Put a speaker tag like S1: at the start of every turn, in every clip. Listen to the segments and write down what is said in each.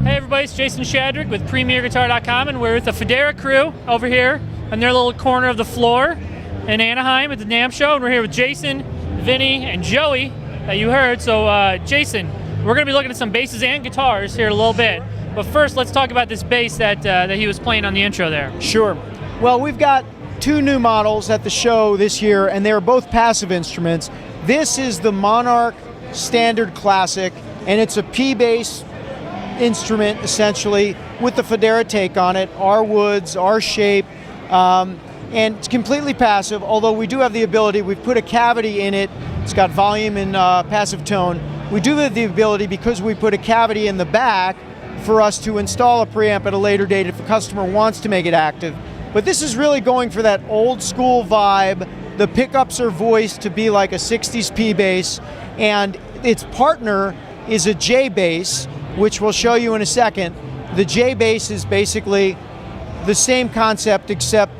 S1: Hey everybody, it's Jason Shadrick with PremierGuitar.com, and we're with the Fodera crew over here on their little corner of the floor in Anaheim at the NAMM show, and we're here with Jason, Vinny, and Joey that you heard. So Jason, we're going to be looking at some basses and guitars here in a little bit, but first let's talk about this bass that he was playing on the intro there.
S2: Sure. Well, we've got two new models at the show this year, and they're both passive instruments. This is the Monarch Standard Classic, and it's a P bass instrument essentially with the Fodera take on it, our woods, our shape, and it's completely passive, although we do have the ability, we've put a cavity in it, it's got volume and passive tone. We do have the ability, because we put a cavity in the back, for us to install a preamp at a later date if the customer wants to make it active. But this is really going for that old school vibe. The pickups are voiced to be like a 60s P bass, and its partner is a J bass, which we'll show you in a second. The J bass is basically the same concept except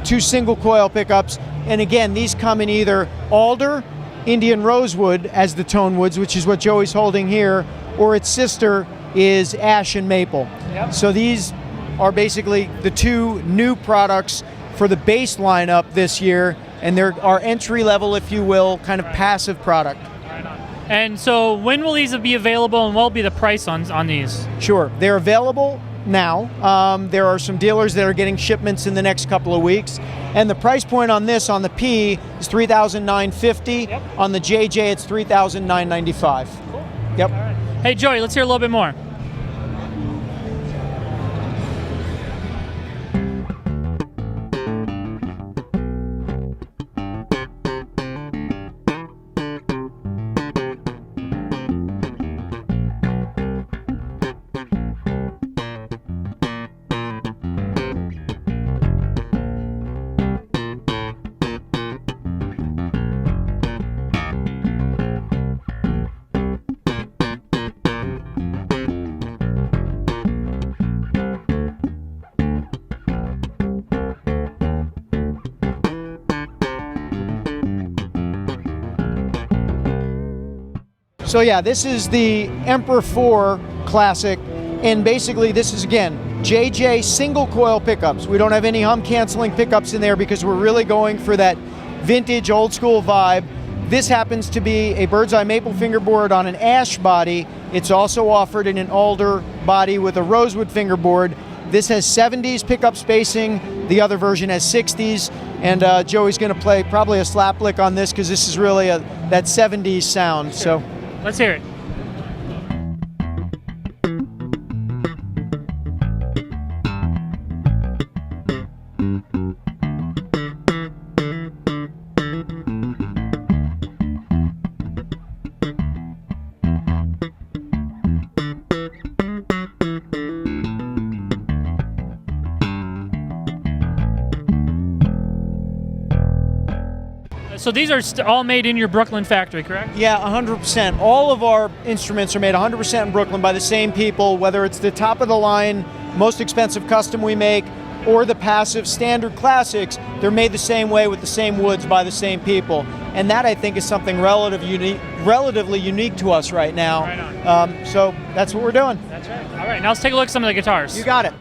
S2: two single coil pickups. And again, these come in either alder, Indian rosewood as the tone woods, which is what Joey's holding here, or its sister is ash and maple.
S1: Yep.
S2: So these are basically the two new products for the bass lineup this year, and they're our entry level, if you will, kind of passive product.
S1: And so when will these be available, and what will be the price on these?
S2: Sure, they're available now. There are some dealers that are getting shipments in the next couple of weeks, and the price point on this, on the P, is $3,950.
S1: Yep.
S2: On the JJ, it's $3,995.
S1: Cool.
S2: Yep.
S1: All right. Hey Joey, let's hear a little bit more.
S2: So yeah, this is the Emperor 4 Classic, and basically this is, again, JJ single coil pickups. We don't have any hum canceling pickups in there because we're really going for that vintage old school vibe. This happens to be a bird's eye maple fingerboard on an ash body. It's also offered in an alder body with a rosewood fingerboard. This has 70s pickup spacing, the other version has 60s, and Joey's gonna play probably a slap lick on this because this is really that 70s sound.
S1: Sure.
S2: So
S1: Let's hear it. So these are all made in your Brooklyn factory, correct?
S2: yeah, 100%. All of our instruments are made 100% in Brooklyn by the same people, whether it's the top of the line, most expensive custom we make, or the passive standard classics. They're made the same way with the same woods by the same people. And that, I think, is something relatively unique to us right now.
S1: Right on.
S2: So that's what we're doing.
S1: That's right. All right, now let's take a look at some of the guitars.
S2: You got it.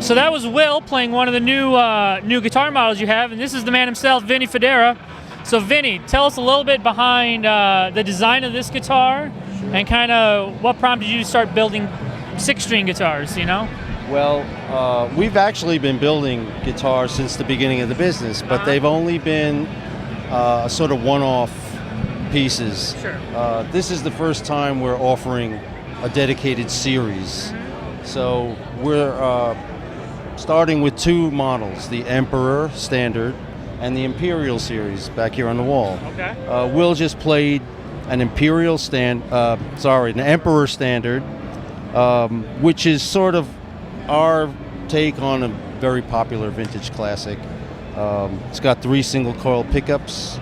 S1: So that was Will playing one of the new guitar models you have, and this is the man himself, Vinny Fodera. So Vinny, tell us a little bit behind the design of this guitar, and kind of what prompted you to start building six-string guitars, you know?
S3: Well, we've actually been building guitars since the beginning of the business, but they've only been a sort of one-off pieces.
S1: Sure.
S3: This is the first time we're offering a dedicated series. So we're starting with two models, the Emperor Standard and the Imperial series back here on the wall.
S1: Okay.
S3: Will just played an Imperial an Emperor Standard, which is sort of our take on a very popular vintage classic. It's got 3 single coil pickups,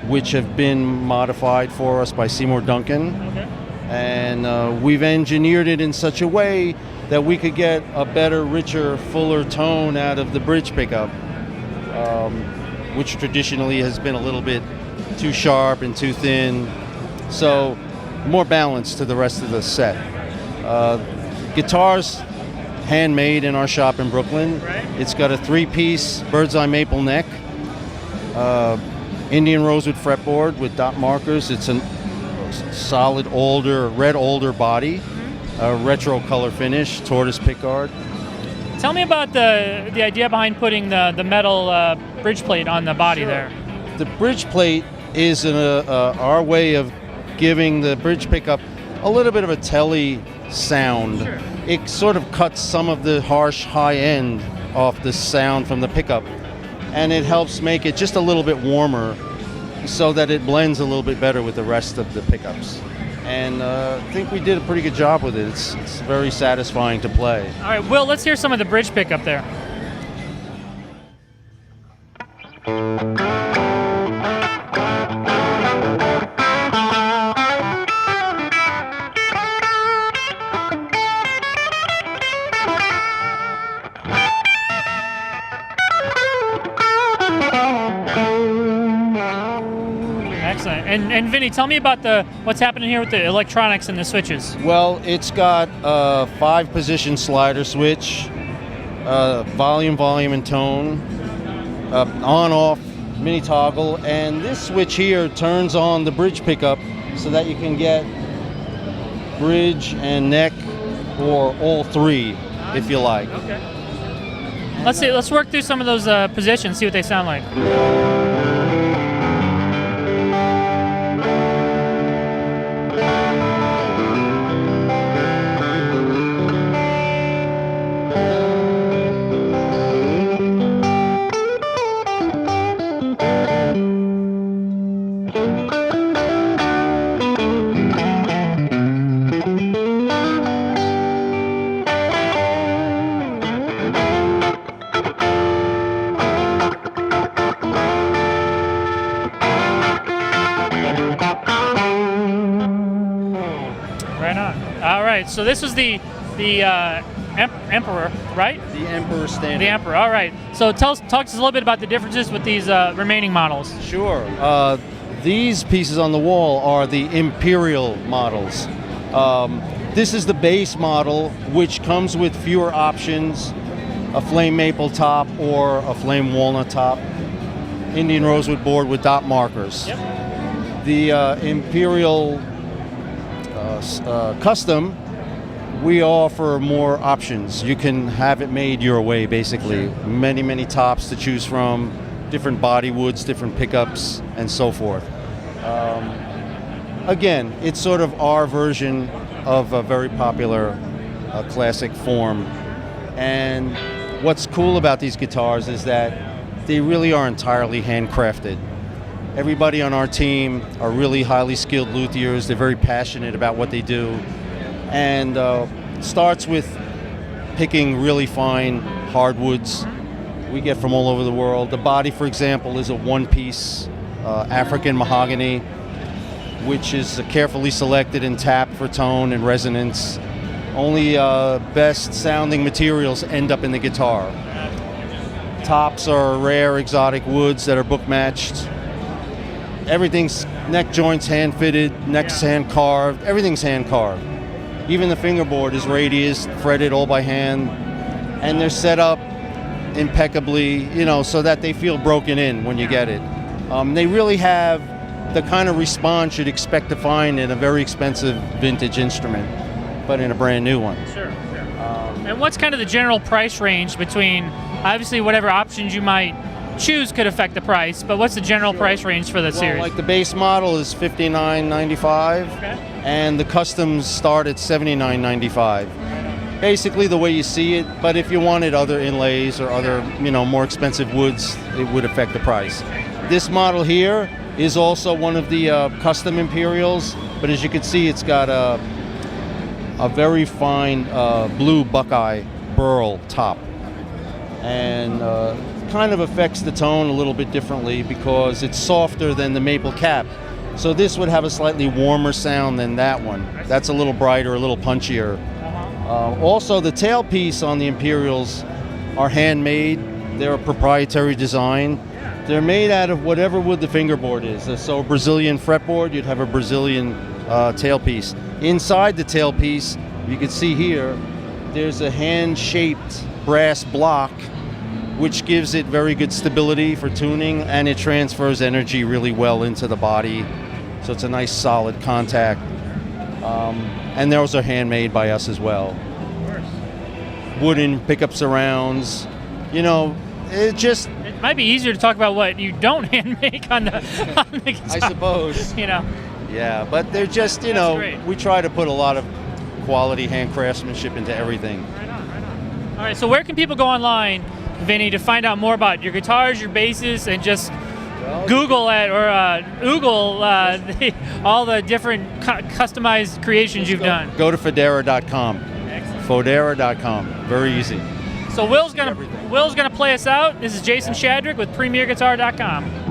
S3: which have been modified for us by Seymour Duncan.
S1: Okay.
S3: And we've engineered it in such a way that we could get a better, richer, fuller tone out of the bridge pickup, which traditionally has been a little bit too sharp and too thin. So more balance to the rest of the set. Guitars handmade in our shop in Brooklyn.
S1: Right.
S3: It's got a 3-piece bird's eye maple neck, Indian rosewood fretboard with dot markers. It's a solid red alder body, retro color finish, tortoise pickguard.
S1: Tell me about the idea behind putting the metal bridge plate on the body there.
S3: The bridge plate is our way of giving the bridge pickup a little bit of a telly sound.
S1: Sure.
S3: It sort of cuts some of the harsh high end off the sound from the pickup, and it helps make it just a little bit warmer so that it blends a little bit better with the rest of the pickups. And I think we did a pretty good job with it. It's very satisfying to play.
S1: All right, Will, let's hear some of the bridge pickup there. Excellent. And Vinny, tell me about what's happening here with the electronics and the switches.
S3: Well, it's got a 5-position slider switch, volume, and tone, on-off mini toggle, and this switch here turns on the bridge pickup so that you can get bridge and neck, or all 3 if you like.
S1: Okay. Let's work through some of those positions, see what they sound like. So this is the Emperor, right?
S3: The Emperor Standard.
S1: The Emperor. All right. So talk to us a little bit about the differences with these remaining models.
S3: Sure. These pieces on the wall are the Imperial models. This is the base model, which comes with fewer options: a flame maple top or a flame walnut top, Indian rosewood board with dot markers.
S1: Yep.
S3: The Imperial Custom, we offer more options. You can have it made your way, basically. Many tops to choose from, different body woods, different pickups, and so forth. Again, it's sort of our version of a very popular classic form. And what's cool about these guitars is that they really are entirely handcrafted. Everybody on our team are really highly skilled luthiers. They're very passionate about what they do. And starts with picking really fine hardwoods we get from all over the world. The body, for example, is a 1-piece African mahogany, which is carefully selected and tapped for tone and resonance. Only best sounding materials end up in the guitar. Tops are rare exotic woods that are book matched. Everything's neck joints hand fitted, necks hand carved, everything's hand carved. Even the fingerboard is radius, fretted all by hand, and they're set up impeccably, so that they feel broken in when you get it. They really have the kind of response you'd expect to find in a very expensive vintage instrument, but in a brand new one.
S1: Sure. And what's kind of the general price range between, obviously, whatever options you might choose could affect the price, but what's the general price range for the
S3: Well,
S1: series?
S3: like the base model is $59.95,
S1: Okay.
S3: and the customs start at $79.95. Basically the way you see it, but if you wanted other inlays or other, more expensive woods, it would affect the price. This model here is also one of the custom Imperials, but as you can see, it's got a very fine blue Buckeye burl top, and kind of affects the tone a little bit differently because it's softer than the maple cap. So this would have a slightly warmer sound than that one. That's a little brighter, a little punchier. Also, the tailpiece on the Imperials are handmade. They're a proprietary design. They're made out of whatever wood the fingerboard is. So a Brazilian fretboard, you'd have a Brazilian tailpiece. Inside the tailpiece, you can see here, there's a hand-shaped brass block which gives it very good stability for tuning, and it transfers energy really well into the body. So it's a nice solid contact. And those are handmade by us as well. Wooden pickup surrounds.
S1: It might be easier to talk about what you don't hand make on the guitar.
S3: I suppose. Yeah, but they're just,
S1: great.
S3: we try to put a lot of quality hand craftsmanship into everything.
S1: Right on. All right, so where can people go online, Vinny, to find out more about your guitars, your basses, and just Google it or Oogle all the different customized creations you've done?
S3: Go to Fodera.com.
S1: Excellent.
S3: Fodera.com. Very easy.
S1: So Will's gonna play us out. This is Jason Shadrick with PremierGuitar.com.